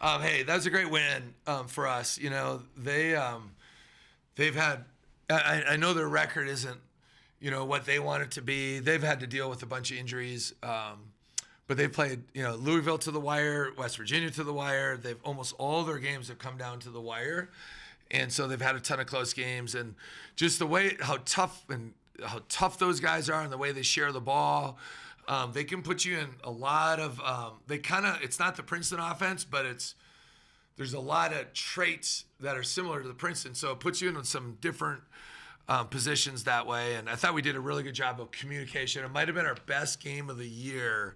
Hey, that was a great win for us. They've had. I know their record isn't, what they want it to be. They've had to deal with a bunch of injuries, but they've played, Louisville to the wire, West Virginia to the wire. They've almost all their games have come down to the wire, and so they've had a ton of close games. And just the way how tough those guys are, and the way they share the ball. They can put you in a lot of. It's not the Princeton offense, but there's a lot of traits that are similar to the Princeton, so it puts you in some different positions that way. And I thought we did a really good job of communication. It might have been our best game of the year.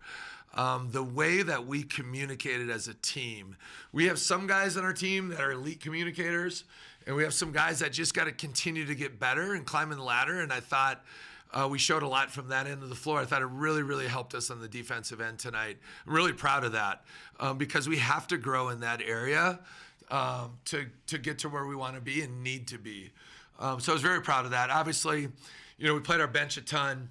The way that we communicated as a team. We have some guys on our team that are elite communicators, and we have some guys that just got to continue to get better and climbing the ladder. And I thought we showed a lot from that end of the floor. I thought it really, really helped us on the defensive end tonight. I'm really proud of that because we have to grow in that area to get to where we want to be and need to be. So I was very proud of that. Obviously, we played our bench a ton.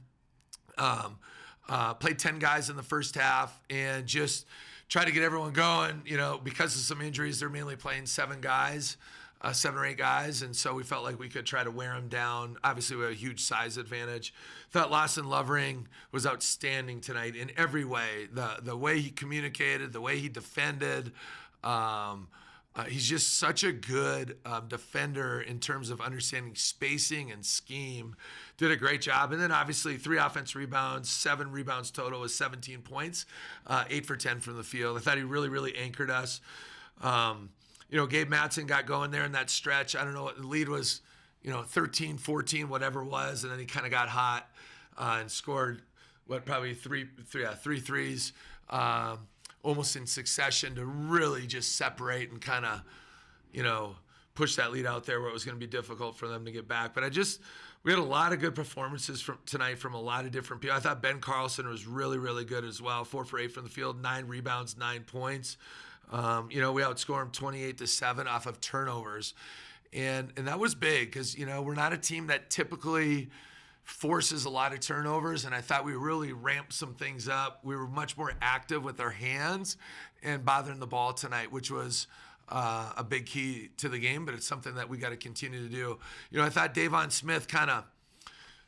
Played 10 guys in the first half and just try to get everyone going. Because of some injuries, they're mainly playing 7 or 8 guys, and so we felt like we could try to wear them down. Obviously, we have a huge size advantage. Thought Lawson Lovering was outstanding tonight in every way. The way he communicated, the way he defended. He's just such a good defender in terms of understanding spacing and scheme. Did a great job. And then obviously 3 offensive rebounds, 7 rebounds total with 17 points, 8 for 10 from the field. I thought he really, really anchored us. Gabe Matson got going there in that stretch. I don't know what the lead was, 13, 14, whatever it was. And then he kind of got hot and scored, probably three threes. Almost in succession to really just separate and kind of, push that lead out there where it was going to be difficult for them to get back. But we had a lot of good performances tonight from a lot of different people. I thought Ben Carlson was really, really good as well. 4 for 8 from the field, 9 rebounds, 9 points. We outscored him 28-7 off of turnovers. And that was big because, we're not a team that typically forces a lot of turnovers, and I thought we really ramped some things up. We were much more active with our hands and bothering the ball tonight, which was a big key to the game, but it's something that we got to continue to do. I thought Davon Smith kind of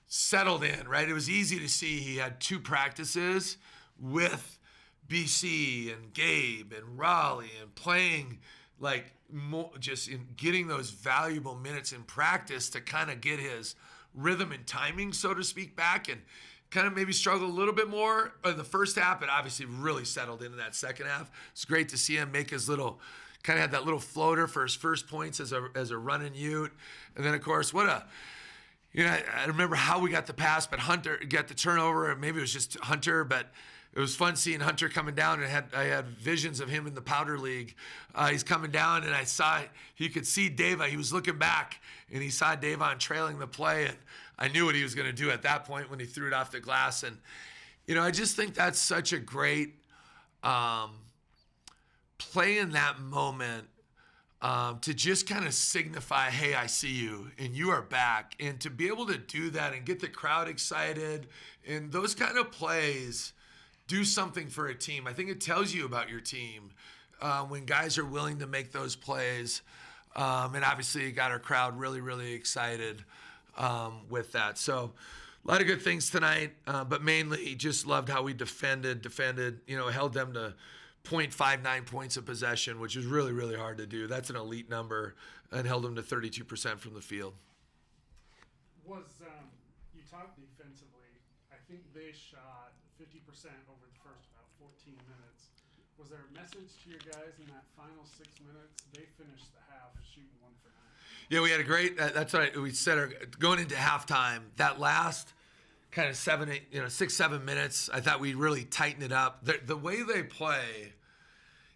settled in, right? It was easy to see he had 2 practices with BC and Gabe and Raleigh and playing like more, just in getting those valuable minutes in practice to kind of get his rhythm and timing, so to speak, back, and kind of maybe struggled a little bit more in the first half, but obviously really settled into that second half. It's great to see him make his kind of had that little floater for his first points as a running Ute. And then, of course, I remember how we got the pass, but Hunter got the turnover, or maybe it was just Hunter, but it was fun seeing Hunter coming down, and I had visions of him in the Powder League. He's coming down, and he could see Davon. He was looking back, and he saw Davon trailing the play, and I knew what he was going to do at that point when he threw it off the glass. And, I just think that's such a great play in that moment to just kind of signify, hey, I see you, and you are back. And to be able to do that and get the crowd excited, and those kind of plays do something for a team. I think it tells you about your team when guys are willing to make those plays. And obviously it got our crowd really, really excited with that. So a lot of good things tonight, but mainly just loved how we defended, held them to 0.59 points of possession, which is really, really hard to do. That's an elite number, and held them to 32% from the field. You talked defensively. I think they shot 50% over the first about 14 minutes. Was there a message to your guys in that final 6 minutes? They finished the half shooting 1 for 9. Yeah, we had a great. That's what we said. Going into halftime, that last kind of 6, 7 minutes, I thought we really tightened it up. The way they play,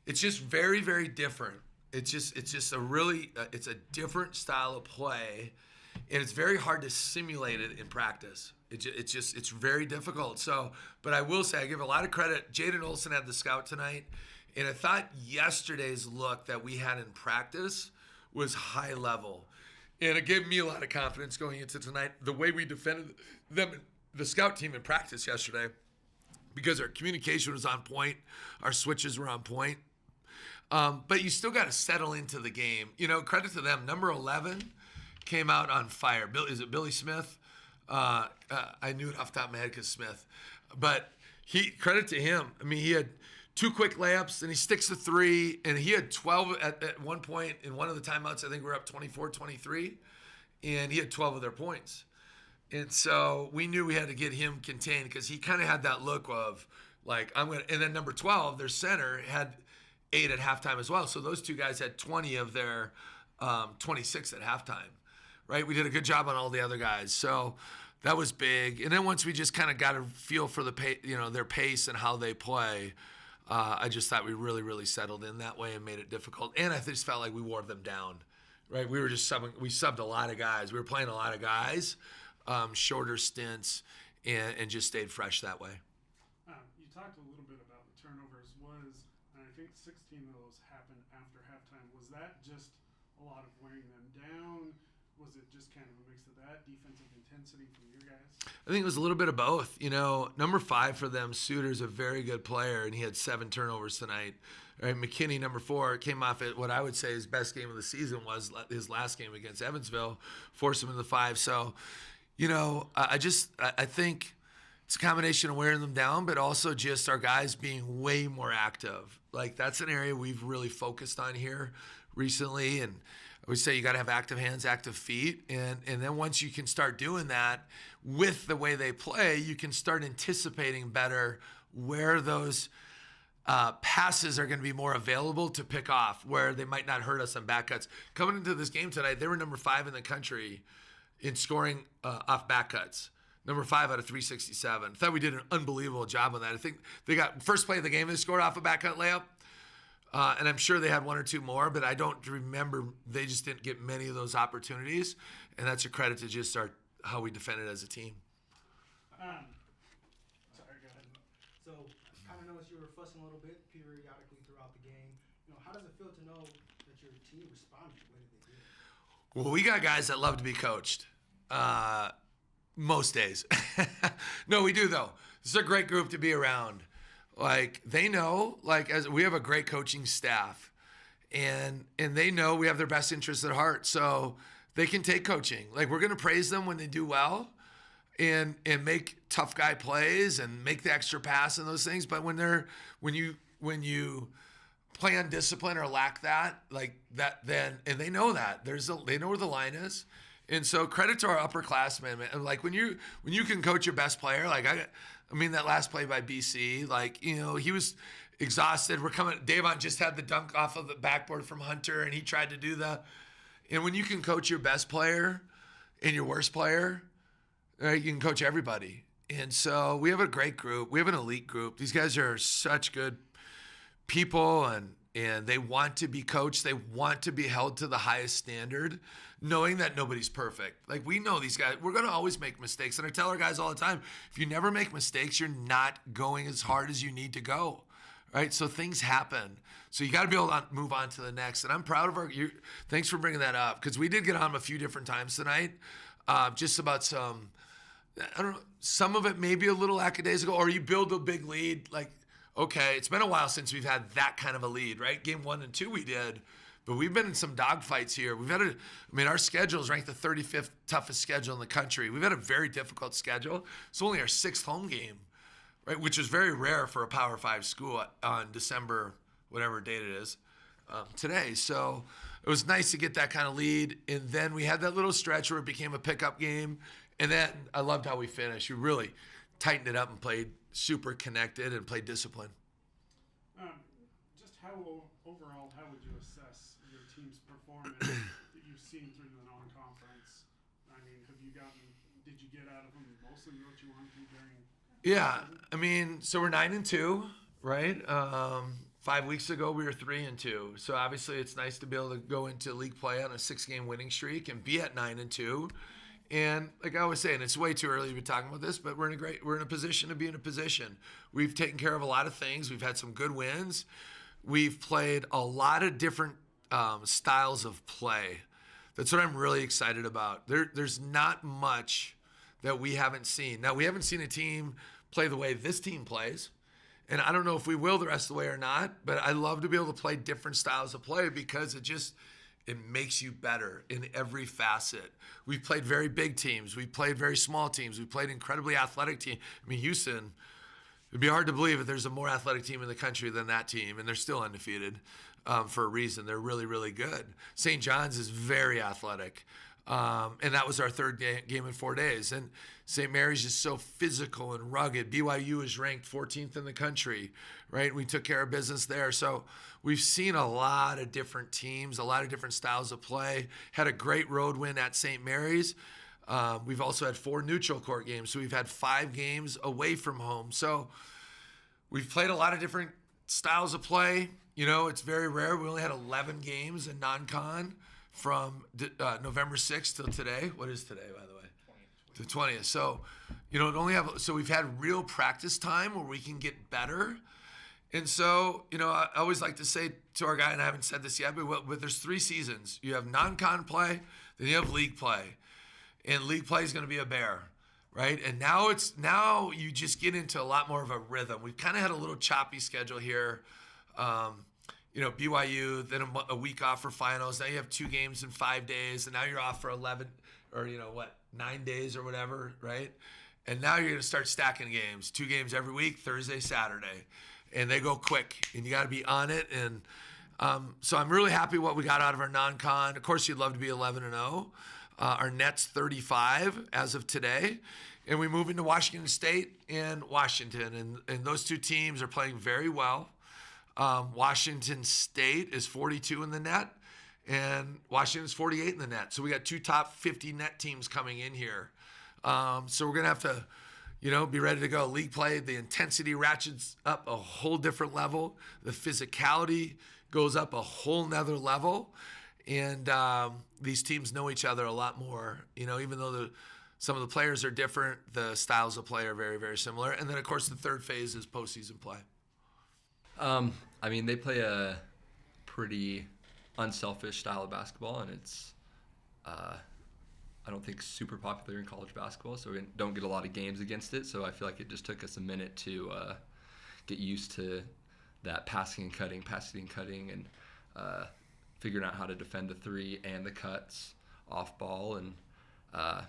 it's just very, very different. It's just a really it's a different style of play, and it's very hard to simulate it in practice. It's very difficult. So, but I will say I give a lot of credit. Jaden Olson had the scout tonight, and I thought yesterday's look that we had in practice was high level, and it gave me a lot of confidence going into tonight. The way we defended them, the scout team in practice yesterday, because our communication was on point, our switches were on point. But you still got to settle into the game. Credit to them. Number 11 came out on fire. Is it Billy Smith? I knew it off the top of my head because Smith. But credit to him. I mean, he had 2 quick layups, and he sticks the 3, and he had 12 at one point in one of the timeouts. I think we were up 24-23, and he had 12 of their points. And so we knew we had to get him contained because he kind of had that look of, like, I'm going to – and then number 12, their center, had 8 at halftime as well. So those 2 guys had 20 of their 26 at halftime, right? We did a good job on all the other guys. So that was big. And then once we just kind of got a feel for their pace and how they play, I just thought we really, really settled in that way and made it difficult. And I just felt like we wore them down, right? We subbed a lot of guys. We were playing a lot of guys, shorter stints, and just stayed fresh that way. You talked a little bit about the turnovers. And I think 16 of those happened after halftime. Was that just a lot of wearing them down? Was it just kind of a mix of that, defensive intensity from your guys? I think it was a little bit of both. Number 5 for them, Suter's a very good player, and he had 7 turnovers tonight. Right, McKinney, number 4, came off at what I would say his best game of the season was his last game against Evansville, forced him in the 5. So, I think it's a combination of wearing them down, but also just our guys being way more active. Like, that's an area we've really focused on here recently, and I would say you got to have active hands, active feet, and then once you can start doing that with the way they play, you can start anticipating better where those passes are going to be more available to pick off, where they might not hurt us on back cuts. Coming into this game tonight, they were number 5 in the country in scoring off back cuts. Number 5 out of 367. I thought we did an unbelievable job on that. I think they got first play of the game, they scored off a back cut layup. And I'm sure they had 1 or 2 more, but I don't remember. They just didn't get many of those opportunities. And that's a credit to just how we defended as a team. Sorry, go ahead. So I kind of noticed you were fussing a little bit periodically throughout the game. How does it feel to know that your team responded the way that they did? Well, we got guys that love to be coached. Most days. No, we do, though. This is a great group to be around. Like, they know, as we have a great coaching staff, and they know we have their best interests at heart, so they can take coaching. Like, we're going to praise them when they do well and make tough guy plays and make the extra pass and those things. But when you play undisciplined or lack that, and they know that they know where the line is. And so credit to our upperclassmen, man. Like, when you can coach your best player, like I mean that last play by BC, he was exhausted. Davon just had the dunk off of the backboard from Hunter, and he tried to do and when you can coach your best player and your worst player, right, you can coach everybody. And so we have a great group. We have an elite group. These guys are such good people, and they want to be coached. They want to be held to the highest standard, knowing that nobody's perfect. Like, we know these guys, we're going to always make mistakes. And I tell our guys all the time, if you never make mistakes, you're not going as hard as you need to go, right? So things happen. So you got to be able to move on to the next. And I'm proud of thanks for bringing that up, because we did get on a few different times tonight, just about some of it maybe a little lackadaisical, or you build a big lead. Like, okay, it's been a while since we've had that kind of a lead, right? Game 1 and 2 we did. But we've been in some dogfights here. Our schedule is ranked the 35th toughest schedule in the country. We've had a very difficult schedule. It's only our 6th home game, right? Which is very rare for a Power 5 school on December, whatever date it is, today. So it was nice to get that kind of lead. And then we had that little stretch where it became a pickup game. And then I loved how we finished. We really tightened it up and played super connected and played discipline. Just overall, how would you assess your team's performance that you've seen through the non-conference? I mean, did you get out of them mostly what you wanted to during? Yeah, so we're 9-2, right? 5 weeks ago we were 3-2. So obviously it's nice to be able to go into league play on a 6-game winning streak and be at 9-2. And like I was saying, it's way too early to be talking about this, but we're in a position to be in a position. We've taken care of a lot of things. We've had some good wins. We've played a lot of different styles of play. That's what I'm really excited about. There's not much that we haven't seen. Now, we haven't seen a team play the way this team plays, And I don't know if we will the rest of the way or not, but I love to be able to play different styles of play because it makes you better in every facet. We've played very big teams. We've played very small teams. We've played incredibly athletic teams. I mean, Houston, it'd be hard to believe that there's a more athletic team in the country than that team, and they're still undefeated for a reason. They're really, really good. St. John's is very athletic, and that was our third game in 4 days. And St. Mary's is so physical and rugged. BYU is ranked 14th in the country, right? We took care of business there. So we've seen a lot of different teams, a lot of different styles of play. Had a great road win at St. Mary's. We've also had 4 neutral court games, so we've had 5 games away from home. So we've played a lot of different styles of play. You know, it's very rare. We only had 11 games in non-con from November 6th till today. What is today, by the way? The 20th. So, you know, we've had real practice time where we can get better. And so, you know, I always like to say to our guy, and I haven't said this yet, but there's 3 seasons. You have non-con play, then you have league play. And league play is going to be a bear, right? And now you just get into a lot more of a rhythm. We've kind of had a little choppy schedule here. You know, BYU, then a week off for finals. Now you have 2 games in 5 days, and now you're off for 11 or, 9 days or whatever, right? And now you're going to start stacking games. 2 games every week, Thursday, Saturday. And they go quick, and you got to be on it. And so I'm really happy what we got out of our non-con. Of course, you'd love to be 11-0. Our net's 35 as of today. And we move into Washington State and Washington. And those 2 teams are playing very well. Washington State is 42 in the net, and Washington's 48 in the net. So we got 2 top 50 net teams coming in here. So we're going to have to, be ready to go. League play, the intensity ratchets up a whole different level. The physicality goes up a whole nother level. And these teams know each other a lot more, even though some of the players are different, the styles of play are very, very similar. And then, of course, the third phase is postseason play. I mean, they play a pretty unselfish style of basketball, and it's, I don't think, super popular in college basketball, so we don't get a lot of games against it. So I feel like it just took us a minute to get used to that passing and cutting, and figuring out how to defend the 3 and the cuts off ball. And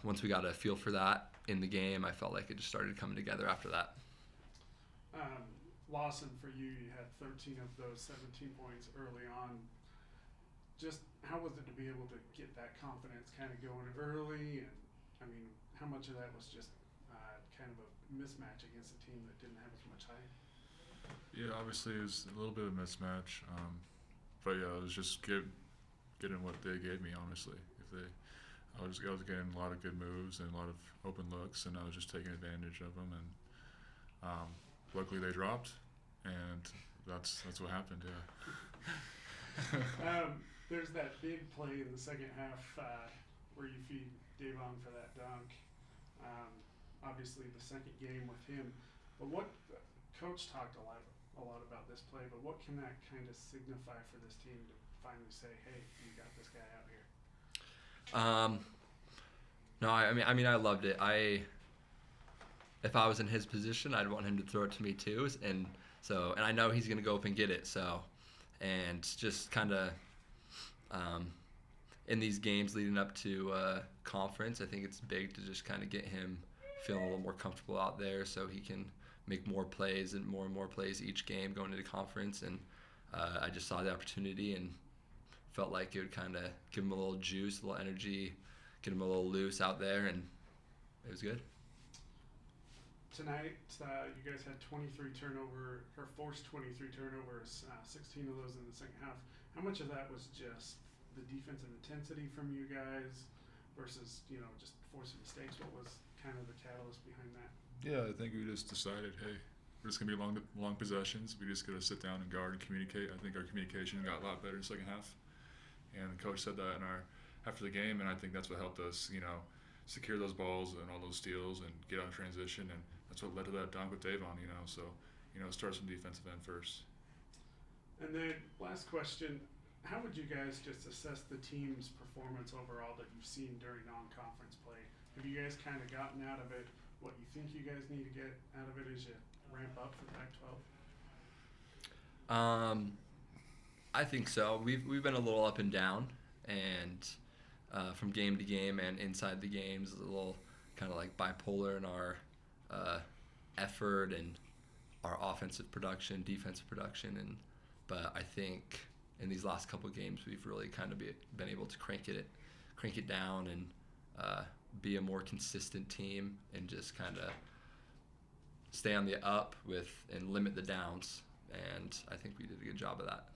once we got a feel for that in the game, I felt like it just started coming together after that. Lawson, for you had 13 of those 17 points early on. Just how was it to be able to get that confidence kind of going early? And I mean, how much of that was just kind of a mismatch against a team that didn't have as much height? Yeah, obviously it was a little bit of a mismatch. But yeah, it was just getting what they gave me, honestly. I was getting a lot of good moves and a lot of open looks, and I was just taking advantage of them. And luckily they dropped, and that's what happened. Yeah. There's that big play in the second half where you feed Davon for that dunk. Obviously, the second game with him. But what Coach talked a lot about this play. But what can that kind of signify for this team to finally say, "Hey, you got this guy out here"? No, I mean, I loved it. If I was in his position, I'd want him to throw it to me too. And I know he's gonna go up and get it. So, and just kind of in these games leading up to conference, I think it's big to just kind of get him feeling a little more comfortable out there, so he can make more plays and more plays each game going into conference. And I just saw the opportunity and felt like it would kind of give him a little juice, a little energy, get him a little loose out there, and it was good. Tonight, you guys had 23 forced 23 turnovers, 16 of those in the second half. How much of that was just the defensive intensity from you guys versus, just forcing mistakes? What was kind of the catalyst behind that? Yeah, I think we just decided, hey, we're just going to be long possessions. We just got to sit down and guard and communicate. I think our communication got a lot better in the second half. And the coach said that after the game, and I think that's what helped us, secure those balls and all those steals and get out of transition. And that's what led to that dunk with Davon, So, it starts from defensive end first. And then last question, how would you guys just assess the team's performance overall that you've seen during non-conference play? Have you guys kind of gotten out of it what you think you guys need to get out of it as you ramp up for Pac-12? I think so. We've been a little up and down, and from game to game and inside the games, a little kind of like bipolar in our effort and our offensive production, defensive production, but I think in these last couple of games we've really kind of been able to crank it down and be a more consistent team and just kind of stay on the up and limit the downs, and I think we did a good job of that.